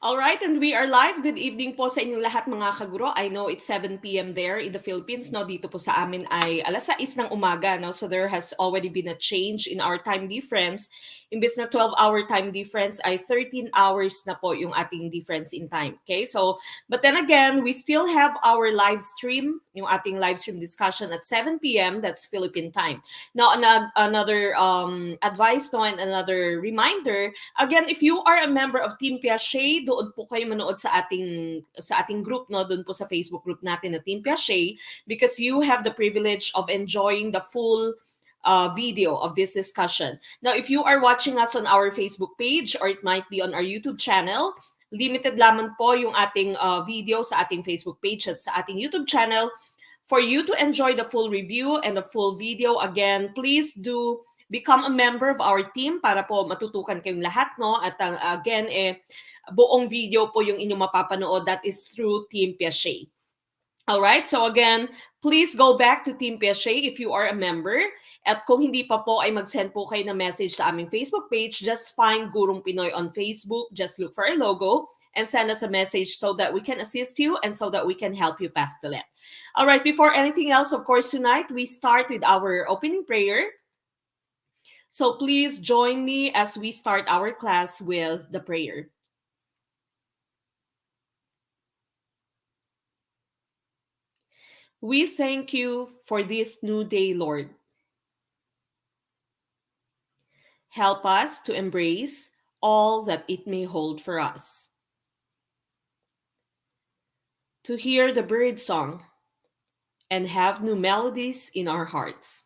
All right, and we are live. Good evening po sa inyong lahat mga kaguro. I know it's 7 p.m. there in the Philippines. No, dito po sa amin ay alas 6 ng umaga. No? So there has already been a change in our time difference. Imbes na 12-hour time difference ay 13 hours na po yung ating difference in time. Okay, so but then again, we still have our live stream, yung ating live stream discussion at 7 p.m. That's Philippine time. Now, another advice no, and another reminder. Again, if you are a member of Team Piaget, doon po kayo manood sa ating group, no, doon po sa Facebook group natin na Team Piaget, because you have the privilege of enjoying the full video of this discussion. Now, if you are watching us on our Facebook page or it might be on our YouTube channel, limited lamang po yung ating video sa ating Facebook page at sa ating YouTube channel. For you to enjoy the full review and the full video, again, please do become a member of our team para po matutukan kayong lahat, no? At again, buong video po yung inyong mapapanood. That is through Team Piaget. All right, so again, please go back to Team Piaget if you are a member. At kung hindi pa po, ay mag-send po kayo ng message sa aming Facebook page. Just find Gurong Pinoy on Facebook. Just look for our logo and send us a message so that we can assist you and so that we can help you pass the LET. All right, before anything else, of course, tonight we start with our opening prayer. So please join me as we start our class with the prayer. We thank you for this new day, Lord. Help us to embrace all that it may hold for us. To hear the bird song and have new melodies in our hearts.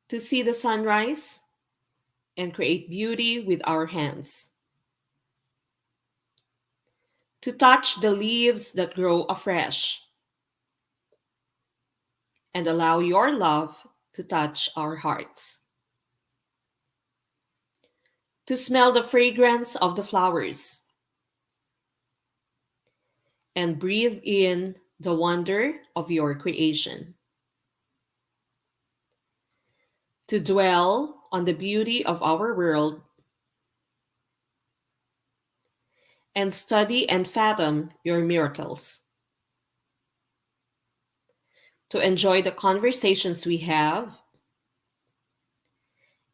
To see the sunrise and create beauty with our hands. To touch the leaves that grow afresh and allow your love to touch our hearts. To smell the fragrance of the flowers and breathe in the wonder of your creation. To dwell on the beauty of our world and study and fathom your miracles. To enjoy the conversations we have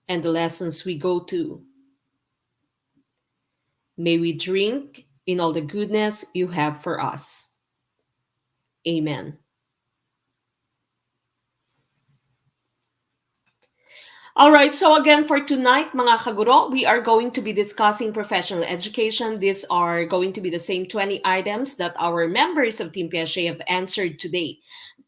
and the lessons we go to. May we drink in all the goodness you have for us. Amen. All right, so again for tonight, mga kaguro, we are going to be discussing professional education. These are going to be the same 20 items that our members of Team Piaget have answered today.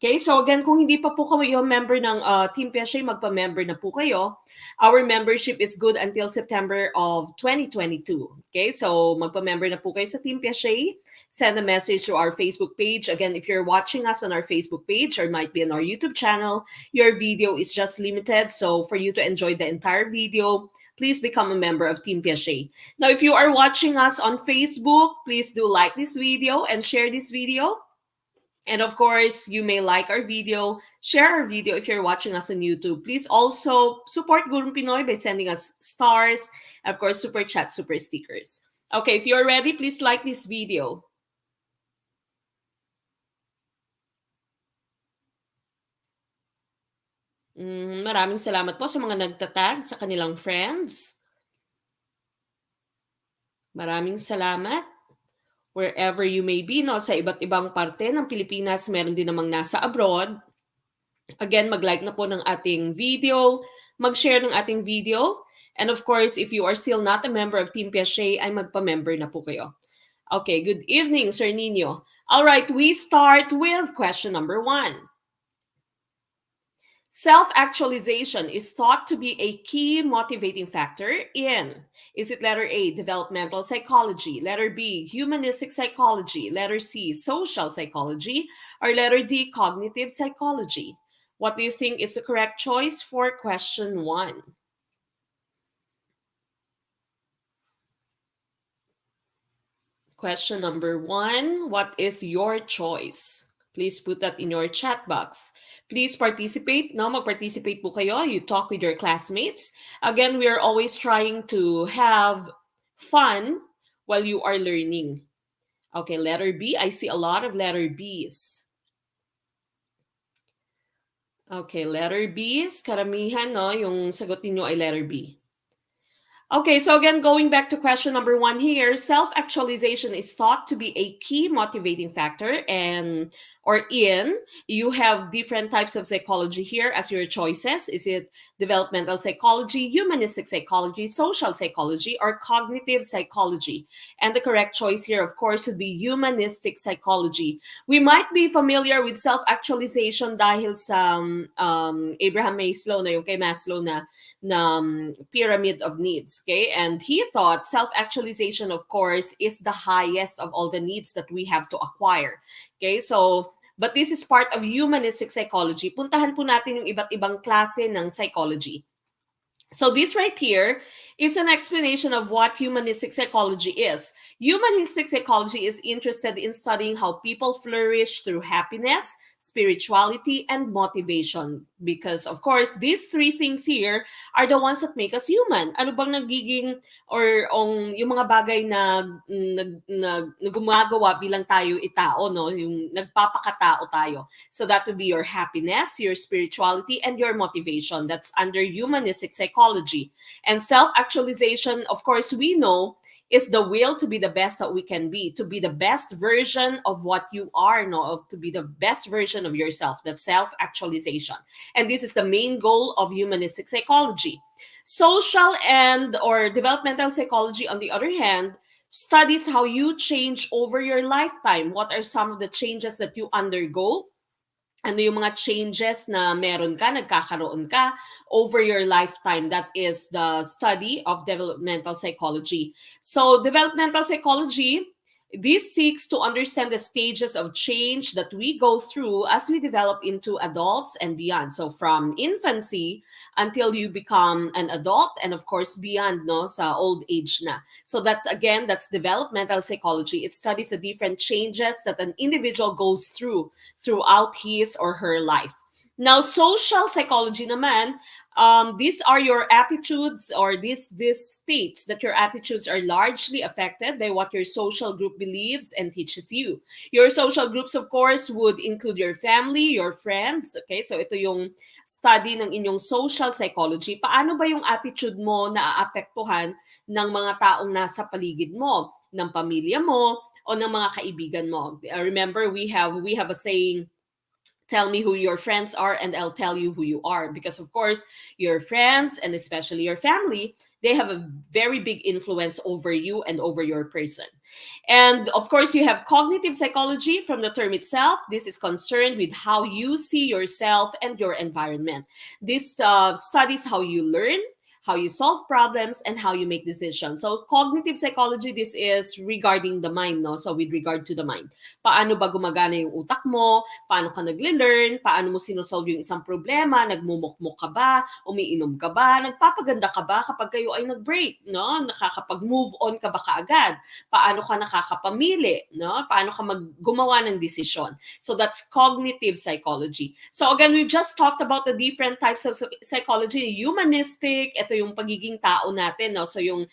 Okay, so again, kung hindi pa po kayo member ng Team Piaget, magpa-member na po kayo. Our membership is good until September of 2022. Okay, so magpa-member na po kayo sa Team Piaget. Send a message to our Facebook page. Again, if you're watching us on our Facebook page or might be on our YouTube channel, your video is just limited. So for you to enjoy the entire video, please become a member of Team Piaget. Now, if you are watching us on Facebook, please do like this video and share this video. And of course, you may like our video, share our video if you're watching us on YouTube. Please also support Gurong Pinoy by sending us stars, and of course, super chat, super stickers. Okay, if you're ready, please like this video. Maraming salamat po sa mga nagtatag sa kanilang friends. Maraming salamat. Wherever you may be, no, sa iba't ibang parte ng Pilipinas, meron din namang nasa abroad. Again, mag-like na po ng ating video, mag-share ng ating video. And of course, if you are still not a member of Team Piaget, ay magpa-member na po kayo. Okay, good evening, Sir Nino. All right, we start with question number 1. Self-actualization is thought to be a key motivating factor in, is it letter A, developmental psychology, letter B, humanistic psychology, letter C, social psychology, or letter D, cognitive psychology? What do you think is the correct choice for question 1? Question number 1, what is your choice? Please put that in your chat box. Please participate. No, mag-participate po kayo. You talk with your classmates. Again, we are always trying to have fun while you are learning. Okay, letter B. I see a lot of letter Bs. Okay, letter Bs. Karamihan, no? Yung sagot niyo ay letter B. Okay, so again, going back to question number 1 here, self-actualization is thought to be a key motivating factor, and or in you have different types of psychology here as your choices. Is it developmental psychology, humanistic psychology, social psychology, or cognitive psychology? And the correct choice here, of course, would be humanistic psychology. We might be familiar with self-actualization dahil sa Abraham Maslow na yung kay Maslow na pyramid of needs, okay? And he thought self-actualization, of course, is the highest of all the needs that we have to acquire, okay? So, but this is part of humanistic psychology. Puntahan po natin yung iba't ibang klase ng psychology. So this right here is an explanation of what humanistic psychology is. Humanistic psychology is interested in studying how people flourish through happiness, spirituality, and motivation. Because, of course, these three things here are the ones that make us human. Ano bang nagiging, or yung mga bagay na gumagawa bilang tayo itao, no? Yung nagpapakatao tayo. So that would be your happiness, your spirituality, and your motivation. That's under humanistic psychology. And self-actualization, of course, we know is the will to be the best that we can be, to be the best version of what you are, no, to be the best version of yourself. That's self-actualization. And this is the main goal of humanistic psychology. Social and or developmental psychology, on the other hand, studies how you change over your lifetime. What are some of the changes that you undergo? Ano yung mga changes na meron ka, nagkakaroon ka over your lifetime. That is the study of developmental psychology. So developmental psychology, this seeks to understand the stages of change that we go through as we develop into adults and beyond. So from infancy until you become an adult, and of course beyond, no, sa old age na. So that's developmental psychology. It studies the different changes that an individual goes throughout his or her life. Now, social psychology naman, these are your attitudes, or this states that your attitudes are largely affected by what your social group believes and teaches you. Your social groups, of course, would include your family, your friends. Okay, so ito yung study ng inyong social psychology. Paano ba yung attitude mo naaapektuhan ng mga taong nasa paligid mo, ng pamilya mo, o ng mga kaibigan mo? Remember, we have a saying, tell me who your friends are and I'll tell you who you are. Because of course, your friends and especially your family, they have a very big influence over you and over your person. And of course, you have cognitive psychology. From the term itself, this is concerned with how you see yourself and your environment. This studies how you learn, how you solve problems, and how you make decisions. So cognitive psychology, this is regarding the mind, no? So with regard to the mind. Paano ba gumagana yung utak mo? Paano ka nagle-learn? Paano mo sinosolve yung isang problema? Nagmumukmuk ka ba? Umiinom ka ba? Nagpapaganda ka ba kapag kayo ay nag-break, no? Nakakapag-move on ka ba kaagad? Paano ka nakakapamili, no? Paano ka gumawa ng desisyon? So that's cognitive psychology. So again, we just talked about the different types of psychology. Humanistic, ito yung pagiging tao natin, no? So yung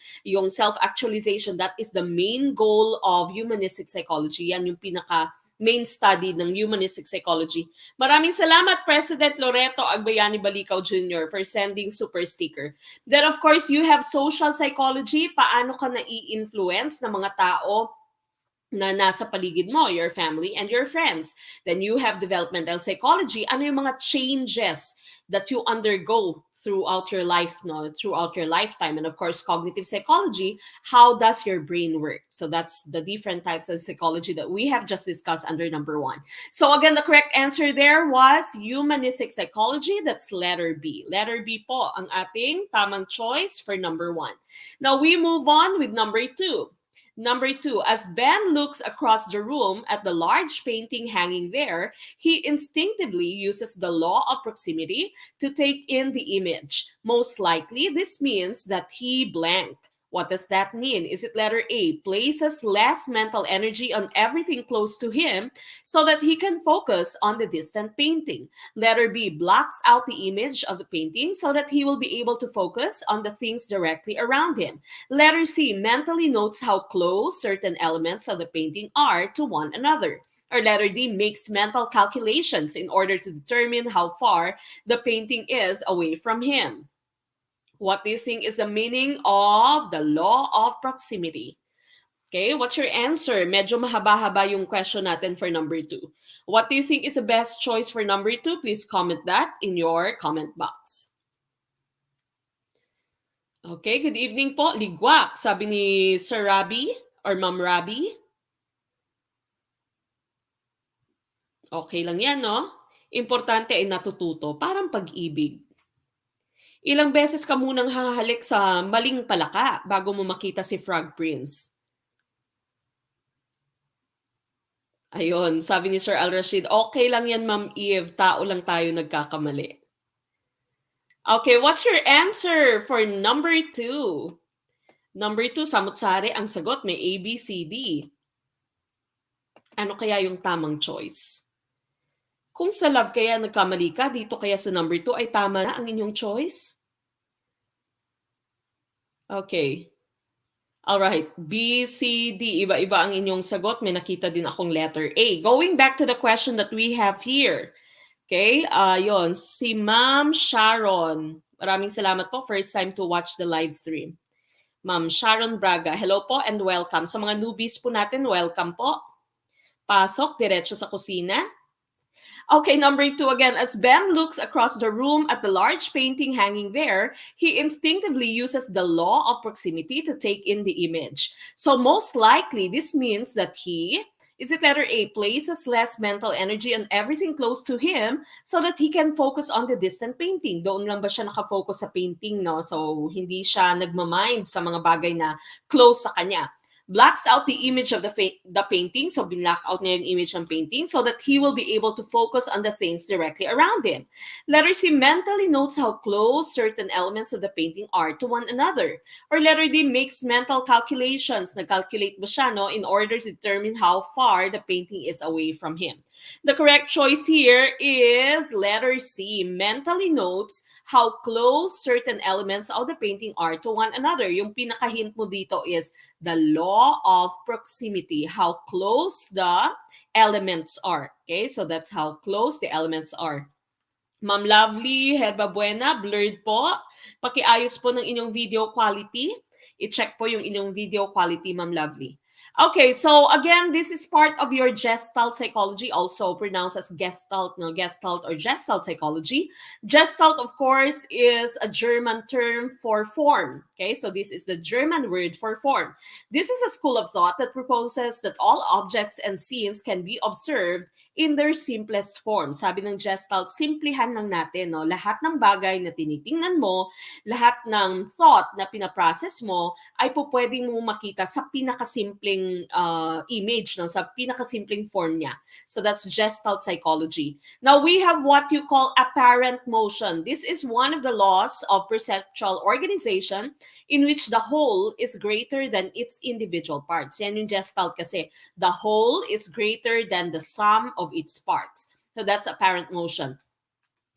self-actualization, that is the main goal of humanistic psychology. Yan yung pinaka main study ng humanistic psychology. Maraming salamat, President Loreto Agbayani Balikaw Jr. for sending super sticker. Then of course, you have social psychology. Paano ka nai-influence ng mga tao na nasa paligid mo, your family and your friends. Then you have developmental psychology. Ano yung mga changes that you undergo throughout your life, no, throughout your lifetime? And of course, cognitive psychology, how does your brain work? So that's the different types of psychology that we have just discussed under number 1. So again, the correct answer there was humanistic psychology. That's letter B. Letter B po ang ating tamang choice for number 1. Now we move on with number 2. Number 2, as Ben looks across the room at the large painting hanging there, he instinctively uses the law of proximity to take in the image. Most likely, this means that he blank. What does that mean? Is it letter A, places less mental energy on everything close to him so that he can focus on the distant painting? Letter B, blocks out the image of the painting so that he will be able to focus on the things directly around him. Letter C, mentally notes how close certain elements of the painting are to one another. Or letter D, makes mental calculations in order to determine how far the painting is away from him. What do you think is the meaning of the law of proximity? Okay, what's your answer? Medyo mahaba-haba yung question natin for number 2. What do you think is the best choice for number 2? Please comment that in your comment box. Okay, good evening po. Ligwak, sabi ni Sir Rabi or Ma'am Rabi. Okay lang yan, no? Importante ay natututo, parang pag-ibig. Ilang beses ka munang hahalik sa maling palaka bago mo makita si Frog Prince? Ayun, sabi ni Sir Al-Rashid, okay lang yan, Ma'am Eve, tao lang tayo nagkakamali. Okay, what's your answer for number 2? Number 2, samut-sari ang sagot, may A, B, C, D. Ano kaya yung tamang choice? Kung sa love kaya nagkamali ka, dito kaya sa number 2 ay tama na ang inyong choice? Okay. Alright, B, C, D. Iba-iba ang inyong sagot. May nakita din akong letter A. Going back to the question that we have here. Okay, yon si Ma'am Sharon. Maraming salamat po. First time to watch the live stream. Ma'am Sharon Braga. Hello po and welcome. Sa mga newbies po natin, welcome po. Pasok, diretso sa kusina. Okay, number 2 again. As Ben looks across the room at the large painting hanging there, he instinctively uses the law of proximity to take in the image. So most likely, this means that he, is it letter A, places less mental energy on everything close to him so that he can focus on the distant painting. Doon lang ba siya nakafocus sa painting, no? So hindi siya nagmamind sa mga bagay na close sa kanya. Blacks out the image of the painting, so binlock out niya yung image ng painting so that he will be able to focus on the things directly around him. Letter C, mentally notes how close certain elements of the painting are to one another. Or letter D, makes mental calculations. Nag-calculate ba siya, no, in order to determine how far the painting is away from him. The correct choice here is letter C, mentally notes how close certain elements of the painting are to one another. Yung pinaka-hint mo dito is the law of proximity, how close the elements are. Okay, so that's how close the elements are. Ma'am Lovely, Herba Buena, blurred po. Pakiayos po ng inyong video quality. I-check po yung inyong video quality, Ma'am Lovely. Okay, so again, this is part of your Gestalt psychology, also pronounced as Gestalt, no, Gestalt or Gestalt psychology. Gestalt, of course, is a German term for form. Okay, so this is the German word for form. This is a school of thought that proposes that all objects and scenes can be observed in their simplest form. Sabi ng Gestalt, simplihan lang natin, no? Lahat ng bagay na tinitingnan mo, lahat ng thought na pinaprocess mo, ay po pwedeng mo makita sa pinakasimpleng image, no? Sa pinakasimpleng form niya. So that's Gestalt psychology. Now we have what you call apparent motion. This is one of the laws of perceptual organization in which the whole is greater than its individual parts. Yan yung Gestalt kasi. The whole is greater than the sum of its parts. So that's apparent motion.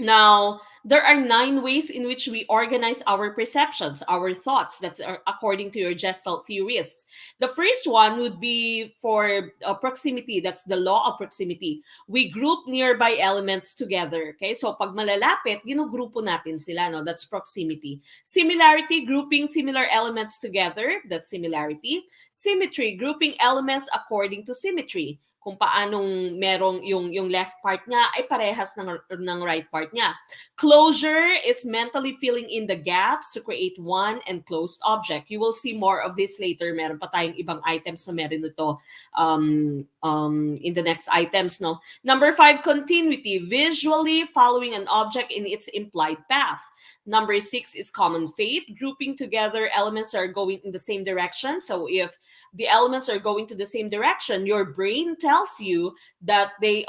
Now, there are 9 ways in which we organize our perceptions, our thoughts. That's according to your Gestalt theorists. The first one would be for proximity. That's the law of proximity. We group nearby elements together. Okay, so pag malalapit, ginugrupo natin sila. No? That's proximity. Similarity, grouping similar elements together. That's similarity. Symmetry, grouping elements according to symmetry. Kung paanong merong yung left part niya ay parehas ng right part niya. Closure is mentally filling in the gaps to create one enclosed object. You will see more of this later. Meron pa tayong ibang items na meron ito in the next items. No? Number 5, continuity. Visually following an object in its implied path. Number 6 is common fate. Grouping together elements are going in the same direction. So if the elements are going to the same direction, your brain tells you that they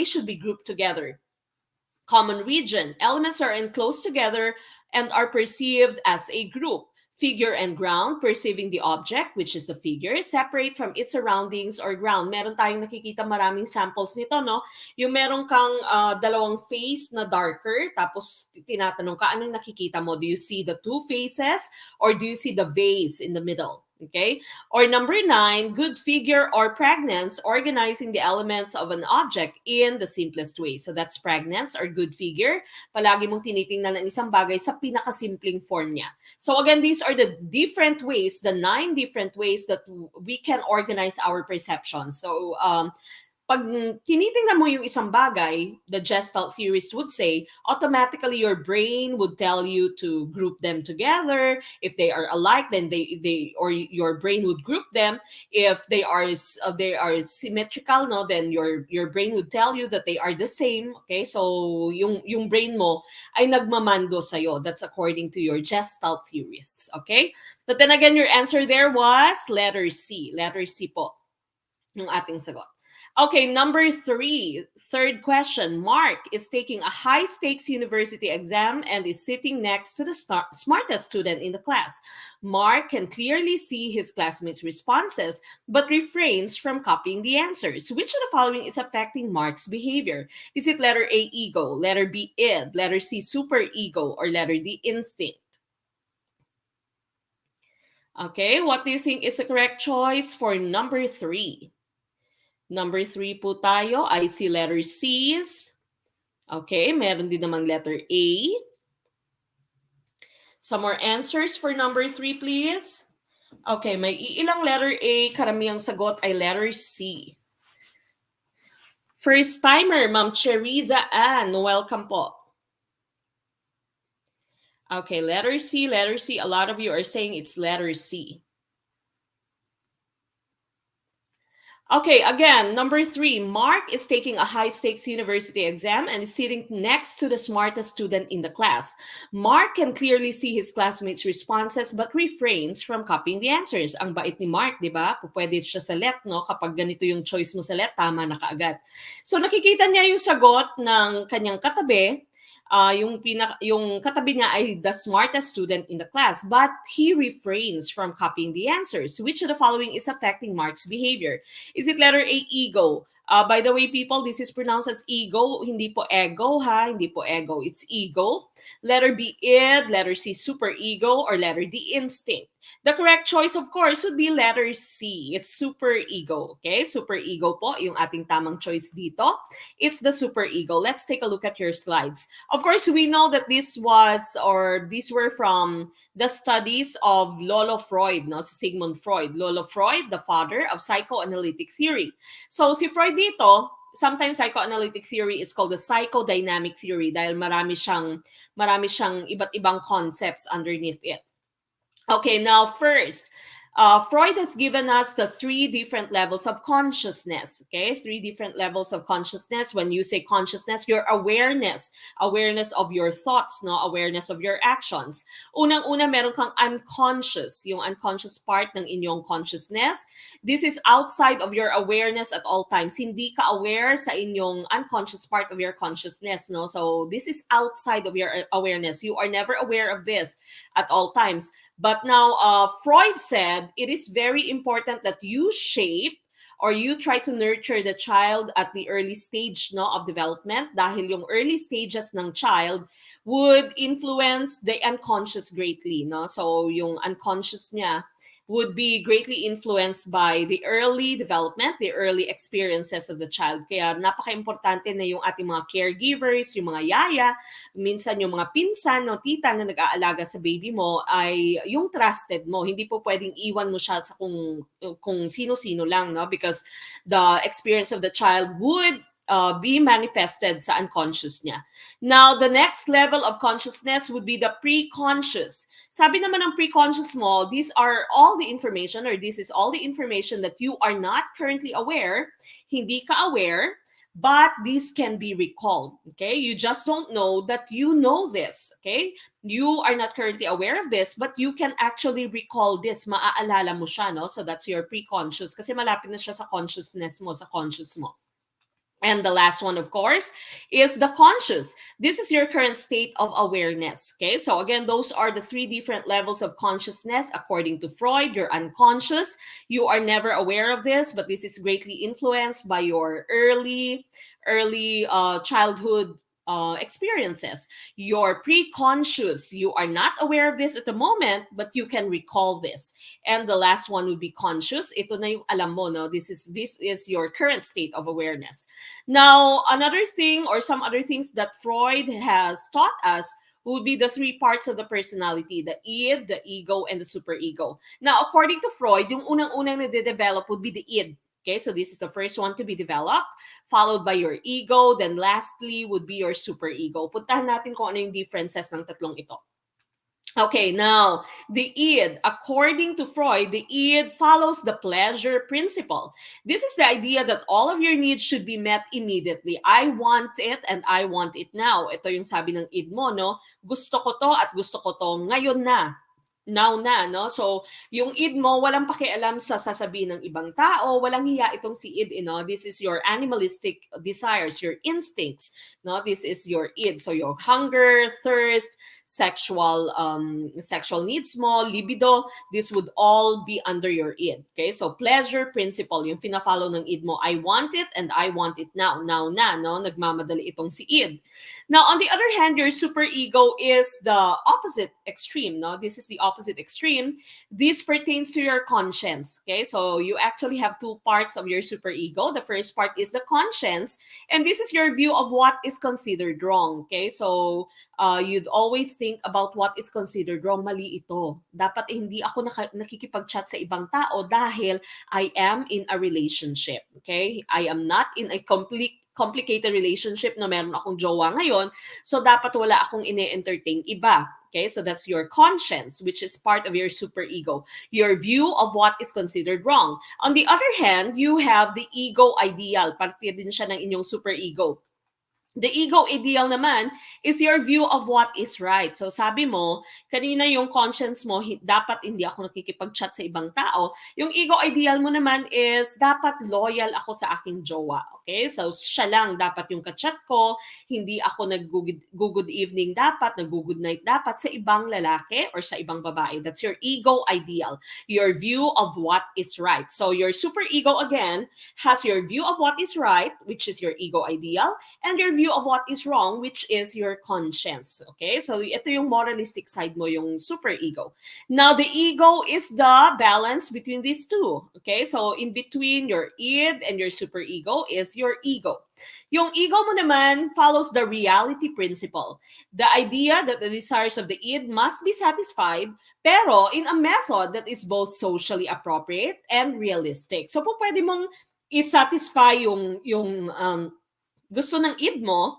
should be grouped together. Common region. Elements are enclosed together and are perceived as a group. Figure and ground, perceiving the object, which is the figure, separate from its surroundings or ground. Meron tayong nakikita maraming samples nito, no? Yung meron kang dalawang face na darker, tapos tinatanong ka, anong nakikita mo? Do you see the two faces or do you see the vase in the middle? Okay? Or number 9, good figure or pragnance, organizing the elements of an object in the simplest way. So that's pragnance or good figure. Palagi mong tinitingnan ng isang bagay sa pinakasimpleng form niya. So again, these are the different ways, the 9 different ways that we can organize our perception. So pag tinitingnan mo yung isang bagay, the Gestalt theorist would say, automatically your brain would tell you to group them together. If they are alike, then they or your brain would group them. If they are symmetrical, no, then your brain would tell you that they are the same. Okay, so yung brain mo ay nagmamando sa'yo. That's according to your Gestalt theorists. Okay, but then again, your answer there was letter C. Letter C po yung ating sagot. Okay, number 3, third question. Mark is taking a high-stakes university exam and is sitting next to the smartest student in the class. Mark can clearly see his classmates' responses, but refrains from copying the answers. Which of the following is affecting Mark's behavior? Is it letter A, ego, letter B, id, letter C, superego, or letter D, instinct? Okay, what do you think is the correct choice for number 3? Number 3 po tayo. I see letter C's. Okay, meron din naman letter A. Some more answers for number 3, please. Okay, may ilang letter A. Karamihang sagot ay letter C. First timer, Ma'am Cheriza Ann. Welcome po. Okay, letter C, letter C. A lot of you are saying it's letter C. Okay, again, number 3, Mark is taking a high-stakes university exam and is sitting next to the smartest student in the class. Mark can clearly see his classmates' responses but refrains from copying the answers. Ang bait ni Mark, di ba? Pwede siya sa let, no? Kapag ganito yung choice mo sa let, tama na kaagad. So nakikita niya yung sagot ng kanyang katabi. Yung katabi niya ay the smartest student in the class, but he refrains from copying the answers. Which of the following is affecting Mark's behavior? Is it letter A, ego? By the way, people, this is pronounced as ego, hindi po ego, ha? Hindi po ego, it's ego. Letter B, id, letter C, superego, or letter D, instinct. The correct choice, of course, would be letter C. It's superego, okay? Superego po, yung ating tamang choice dito. It's the superego. Let's take a look at your slides. Of course, we know that these were from the studies of Lolo Freud, no? Sigmund Freud. Lolo Freud, the father of psychoanalytic theory. So si Freud dito, sometimes psychoanalytic theory is called the psychodynamic theory dahil marami siyang iba't ibang concepts underneath it. Okay, now first, Freud has given us the 3 different levels of consciousness, okay? 3 different levels of consciousness. When you say consciousness, your awareness of your thoughts, no? Awareness of your actions. Unang-una, meron kang unconscious, yung unconscious part ng inyong consciousness. This is outside of your awareness at all times. Hindi ka aware sa inyong unconscious part of your consciousness, no? So this is outside of your awareness. You are never aware of this at all times. But now, Freud said it is very important that you shape or you try to nurture the child at the early stage, no, of development dahil yung early stages ng child would influence the unconscious greatly, no? So yung unconscious niya would be greatly influenced by the early development, the early experiences of the child. Kaya napaka-importante na yung ating mga caregivers, yung mga yaya, minsan yung mga pinsan, no, tita na nag-aalaga sa baby mo ay yung trusted mo. Hindi po pwedeng iwan mo siya sa kung sino-sino lang, no? Because the experience of the child would be manifested sa unconscious niya. Now, the next level of consciousness would be the pre-conscious. Sabi naman ng pre-conscious mo, this is all the information that you are not currently aware, hindi ka aware, but this can be recalled, okay? You just don't know that you know this, okay? You are not currently aware of this, but you can actually recall this. Maaalala mo siya, no? So that's your pre-conscious kasi malapit na siya sa consciousness mo, sa conscious mo. And the last one, of course, is the conscious. This is your current state of awareness. Okay, so again, those are the three different levels of consciousness. According to Freud, you're unconscious. You are never aware of this, but this is greatly influenced by your early childhood experiences. Your pre-conscious, you are not aware of this at the moment, but you can recall this. And the last one would be conscious. Ito na yung alam mo, no? This is your current state of awareness. Now, another thing or some other things that Freud has taught us would be the three parts of the personality, the id, the ego, and the superego. Now, according to Freud, yung unang-unang nade-develop would be the id. Okay, so this is the first one to be developed, followed by your ego, then lastly would be your superego. Puntahan natin kung ano yung differences ng tatlong ito. Okay, now, the id. According to Freud, the id follows the pleasure principle. This is the idea that all of your needs should be met immediately. I want it and I want it now. Ito yung sabi ng id mo, no? Gusto ko to at gusto ko to ngayon na. Now na, no? So, yung id mo, walang pakialam sa sasabihin ng ibang tao, walang hiya itong si id, no? This is your animalistic desires, your instincts, no? This is your id. So, your hunger, thirst, sexual needs mo, libido, this would all be under your id. Okay? So, pleasure principle, yung fina-follow ng id mo, I want it and I want it now. Now na, no? Nagmamadali itong si id. Now, on the other hand, your superego is the opposite extreme, no? This is the opposite extreme. This pertains to your conscience, okay? So you actually have two parts of your superego. The first part is the conscience, and this is your view of what is considered wrong, okay? So you'd always think about what is considered wrong. Mali ito. Dapat hindi ako nakikipag-chat sa ibang tao dahil I am in a relationship, okay? I am not in a complicated relationship na meron akong jowa ngayon, so dapat wala akong ine-entertain iba. Okay, so that's your conscience, which is part of your superego, your view of what is considered wrong. On the other hand, you have the ego ideal. Parte din siya ng inyong superego. The ego ideal naman is your view of what is right. So sabi mo, kanina yung conscience mo, dapat hindi ako nakikipag-chat sa ibang tao. Yung ego ideal mo naman is dapat loyal ako sa aking jowa. Okay? So siya lang dapat yung ka-chat ko, hindi ako nag-good evening dapat, nag-good night dapat sa ibang lalaki or sa ibang babae. That's your ego ideal, your view of what is right. So your super ego again has your view of what is right, which is your ego ideal, and your view of what is wrong, which is your conscience. Okay? So ito yung moralistic side mo, yung super ego. Now, the ego is the balance between these two. Okay? So in between your id and your super ego is your ego. Yung ego mo naman follows the reality principle. The idea that the desires of the id must be satisfied, pero in a method that is both socially appropriate and realistic. So po pwede mong i-satisfy yung gusto ng id mo,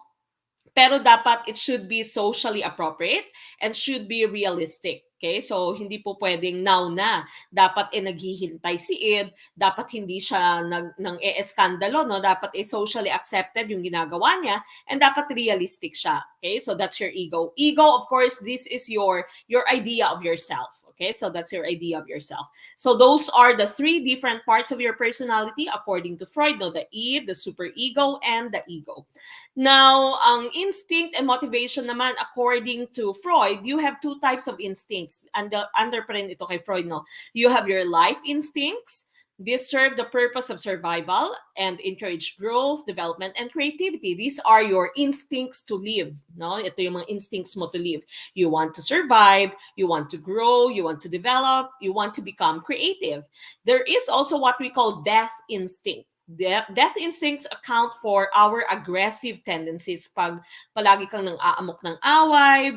pero dapat it should be socially appropriate and should be realistic. Okay? So, hindi po pwedeng now na. Dapat naghihintay si id, dapat hindi siya nang e-eskandalo, no? Dapat socially accepted yung ginagawa niya, and dapat realistic siya. Okay? So, that's your ego. Ego, of course, this is your idea of yourself. Okay, so that's your idea of yourself. So those are the three different parts of your personality according to Freud, no? The id, the superego, and the ego. Now, ang instinct and motivation naman, according to Freud, you have two types of instincts. Under pa rin ito kay Freud, no? You have your life instincts. These serve the purpose of survival and encourage growth, development, and creativity. These are your instincts to live. No? Ito yung mga instincts mo to live. You want to survive, you want to grow, you want to develop, you want to become creative. There is also what we call death instinct. Death instincts account for our aggressive tendencies. Pag palagi kang nang aamok ng away,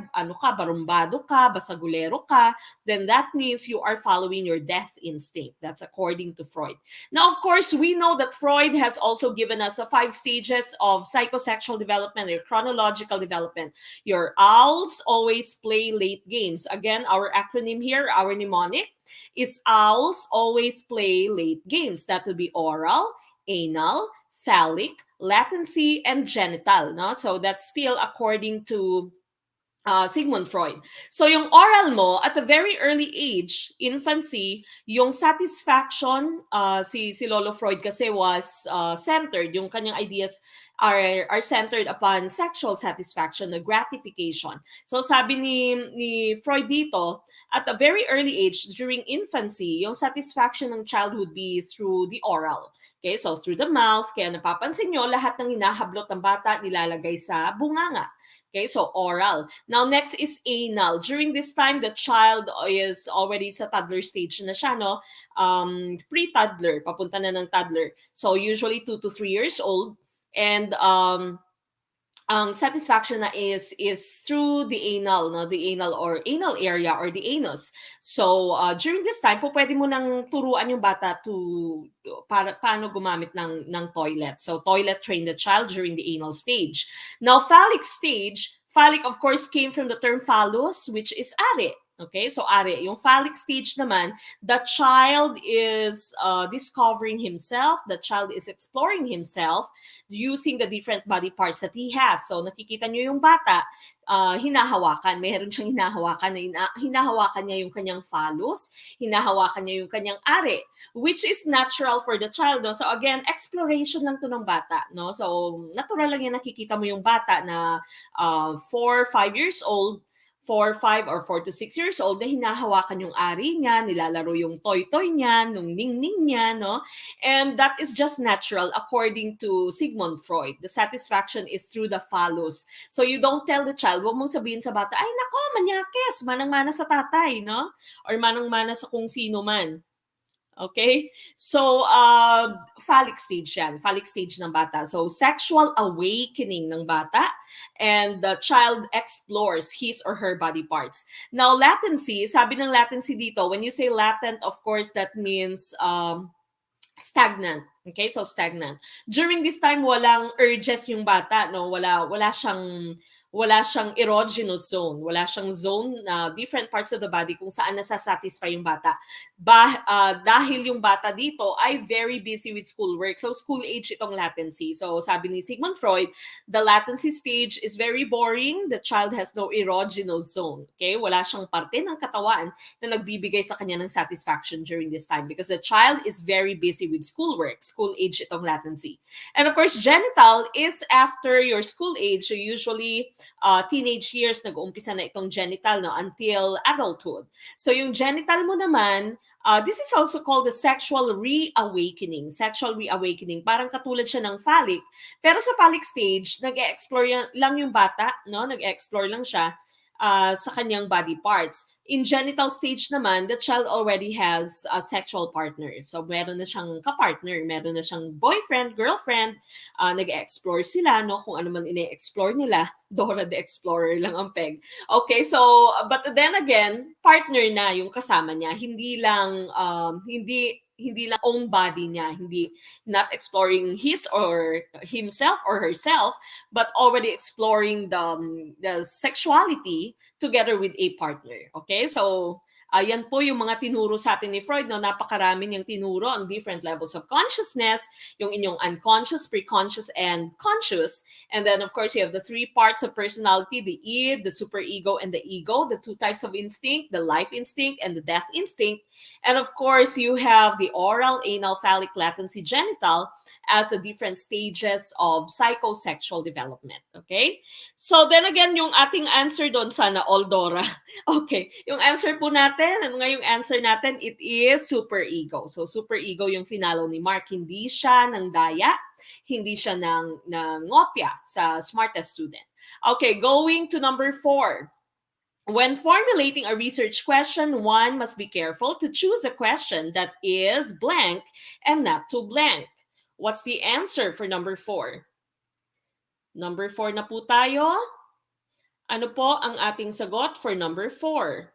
barumbado ka, basagulero ka, then that means you are following your death instinct. That's according to Freud. Now, of course, we know that Freud has also given us 5 stages of psychosexual development or chronological development. Your owls always play late games. Again, our acronym here, our mnemonic, is owls always play late games. That would be oral, anal, phallic, latency, and genital. No? So that's still according to Sigmund Freud. So yung oral mo at a very early age, infancy, yung satisfaction, si Lolo Freud kasi was centered, yung kanyang ideas are centered upon sexual satisfaction, the gratification. So sabi ni Freud dito, at a very early age, during infancy, yung satisfaction ng child would be through the oral. Okay, so through the mouth, kaya napapansin nyo, lahat ng hinahablot ng bata nilalagay sa bunganga. Okay, so oral. Now, next is anal. During this time, the child is already sa toddler stage na siya, no? Pre-toddler, papunta na ng toddler. So, usually 2 to 3 years old. And satisfaction na is through the anal, no? The anal or anal area or the anus. So, during this time, po pwede mo nang turuan yung bata para paano gumamit ng toilet. So, toilet train the child during the anal stage. Now, phallic stage, phallic of course came from the term phallus, which is are. Okay, so are. Yung phallic stage naman, the child is discovering himself, the child is exploring himself using the different body parts that he has. So nakikita nyo yung bata, hinahawakan, mayroon siyang hinahawakan, hinahawakan niya yung kanyang phallus, hinahawakan niya yung kanyang are, which is natural for the child. No? So again, exploration lang to ng bata. No? So natural lang yan, nakikita mo yung bata na 4, 5 years old, 4, 5, or 4 to 6 years old na hinahawakan yung ari niya, nilalaro yung toy-toy niya, nung ning-ning niya, no? And that is just natural according to Sigmund Freud. The satisfaction is through the phallus. So you don't tell the child, huwag mong sabihin sa bata, ay nako, manyakes, manang-mana sa tatay, no? Or manang-mana sa kung sino man. Okay? So, phallic stage yan. Phallic stage ng bata. So, sexual awakening ng bata, and the child explores his or her body parts. Now, latency, sabi ng latency dito, when you say latent, of course, that means stagnant. Okay? So, stagnant. During this time, walang urges yung bata, no? Wala siyang erogenous zone. Wala siyang zone na different parts of the body kung saan nasasatisfy yung bata. Dahil yung bata dito ay very busy with schoolwork. So, school age itong latency. So, sabi ni Sigmund Freud, the latency stage is very boring. The child has no erogenous zone. Okay? Wala siyang parte ng katawan na nagbibigay sa kanya ng satisfaction during this time because the child is very busy with schoolwork. School age itong latency. And of course, genital is after your school age. So, usually, teenage years, nag-uumpisa na itong genital, no, until adulthood. So yung genital mo naman, this is also called the sexual reawakening. Sexual reawakening, parang katulad siya ng phallic. Pero sa phallic stage, nag-explore lang yung bata, no? Nag-explore lang siya sa kanyang body parts. In genital stage naman, the child already has a sexual partner. So, meron na siyang kapartner, meron na siyang boyfriend, girlfriend, nag-explore sila, no? Kung ano man ine-explore nila, Dora the Explorer lang ang peg. Okay, so, but then again, partner na yung kasama niya, hindi lang own body niya, not exploring his or himself or herself, but already exploring the sexuality together with a partner. Okay? So, yan po yung mga tinuro sa atin ni Freud, no? Napakarami niyang tinuro on different levels of consciousness, yung inyong unconscious, preconscious, and conscious. And then, of course, you have the 3 parts of personality, the id, the superego, and the ego, the 2 types of instinct, the life instinct, and the death instinct. And of course, you have the oral, anal, phallic, latency, genital as the different stages of psychosexual development. Okay? So then again, yung ating answer doon, sana all, Dora. Okay. Yung answer po natin, ano nga yung answer natin? It is superego. So superego yung finalo ni Mark. Hindi siya ng daya, hindi siya ng ngopya sa smartest student. Okay, going to number 4. When formulating a research question, one must be careful to choose a question that is blank and not too blank. What's the answer for number 4? Number 4 na po tayo. Ano po ang ating sagot for number 4?